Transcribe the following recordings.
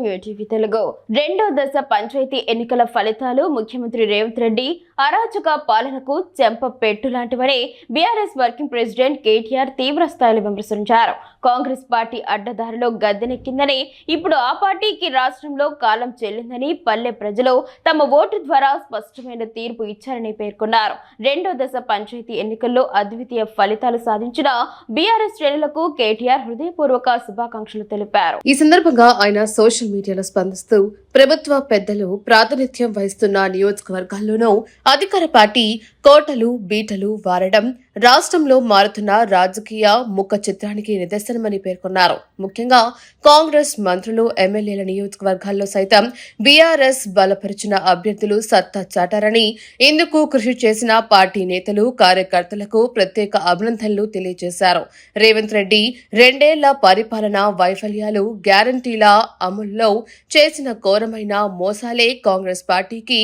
New TV Telugu రెండో దశ పంచాయతీ ఎన్నికల ఫలితాలు ముఖ్యమంత్రి రేవంత్ రెడ్డి అరాచక పాలనకు చెంప పెట్టు లాంటివని బీఆర్ఎస్ వర్కింగ్ ప్రెసిడెంట్ కేటీఆర్ తీవ్ర స్థాయిలో విమర్శించారు. కాంగ్రెస్ పార్టీ అడ్డదారిలో గద్దెనెక్కిందని, ఇప్పుడు ఆ పార్టీకి రాష్ట్రంలో కాలం చెల్లిందని పల్లె ప్రజలు తమ ఓటు ద్వారా స్పష్టమైన తీర్పు ఇచ్చారని పేర్కొన్నారు. రెండో దశ పంచాయతీ ఎన్నికల్లో అద్వితీయ ఫలితాలు సాధించిన బీఆర్ఎస్ శ్రేణులకు కేటీఆర్ హృదయపూర్వక శుభాకాంక్షలు తెలిపారు. ఈ సందర్భంగా ఆయన సోషల్ మీడియాలో స్పందిస్తూ ప్రభుత్వ పెద్దలు ప్రాతినిధ్యం వహిస్తున్న నియోజకవర్గాల్లోనూ అధికార పార్టీ కోటలు బీటలు వారడం రాష్ట్రంలో మారుతున్న రాజకీయ ముఖ చిత్రానికి నిదర్శనమని పేర్కొన్నారు. ముఖ్యంగా కాంగ్రెస్ మంత్రులు ఎమ్మెల్యేల నియోజకవర్గాల్లో సైతం బీఆర్ఎస్ బలపరిచిన అభ్యర్థులు సత్తా చాటారని, ఇందుకు కృషి చేసిన పార్టీ నేతలు కార్యకర్తలకు ప్రత్యేక అభినందనలు తెలియజేశారు. రేవంత్ రెడ్డి రెండేళ్ల పరిపాలన వైఫల్యాలు, గ్యారంటీల అమలులో చేసిన ఘోరమైన మోసాలే కాంగ్రెస్ పార్టీకి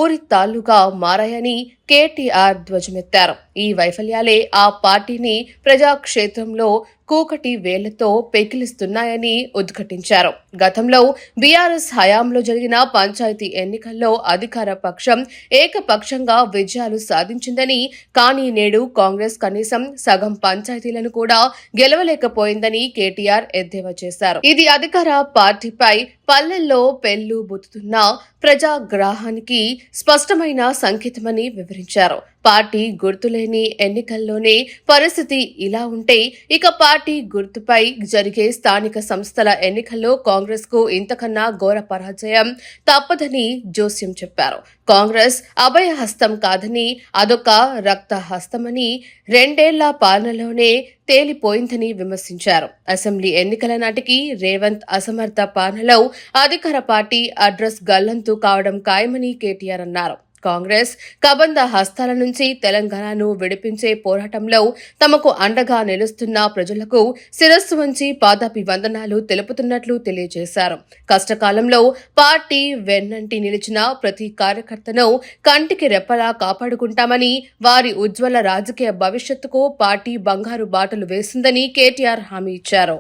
ఊరితాళ్లుగా మారాయని కేటీఆర్ ధ్వజమెత్తారు. ఈ వైఫల్యాలే ఆ పార్టీని ప్రజాక్షేత్రంలో కూకటి వేళ్లతో పెకిలిస్తున్నాయని ఉద్ఘాటించారు. గతంలో బీఆర్ఎస్ హయాంలో జరిగిన పంచాయతీ ఎన్నికల్లో అధికార పక్షం ఏకపక్షంగా విజయాలు సాధించిందని, కానీ నేడు కాంగ్రెస్ కనీసం సగం పంచాయతీలను కూడా గెలవలేకపోయిందని కేటీఆర్ ఎద్దేవా చేశారు. ఇది అధికార పార్టీపై పల్లెల్లో పెళ్లు బుతుతున్న ప్రజాగ్రహానికి స్పష్టమైన సంకేతమని వివరించారు. పార్టీ గుర్తులేని ఎన్నికల్లోనే పరిస్థితి ఇలా ఉంటే ఇక పార్టీ గుర్తుపై జరిగే స్థానిక సంస్థల ఎన్నికల్లో కాంగ్రెస్ కు ఇంతకన్నా ఘోర పరాజయం తప్పదని జోస్యం చెప్పారు. కాంగ్రెస్ అభయ హస్తం కాదని, అదొక రక్త హస్తమని రెండేళ్ల పాలనలోనే తేలిపోయిందని విమర్శించారు. అసెంబ్లీ ఎన్నికల నాటికి రేవంత్ అసమర్థ పాలనలో అధికార పార్టీ అడ్రస్ గల్లంతు కావడం ఖాయమని కేటీఆర్ అన్నారు. కాంగ్రెస్ కబంధ హస్తాల నుంచి తెలంగాణను విడిపించే పోరాటంలో తమకు అండగా నిలుస్తున్న ప్రజలకు శిరస్సు వంచి పాదాభివందనాలు తెలుపుతున్నట్లు తెలియజేశారు. కష్టకాలంలో పార్టీ వెన్నంటి నిలిచిన ప్రతి కార్యకర్తను కంటికి రెప్పలా కాపాడుకుంటామని, వారి ఉజ్వల రాజకీయ భవిష్యత్తుకు పార్టీ బంగారు బాటలు వేస్తుందని కేటీఆర్ హామీ ఇచ్చారు.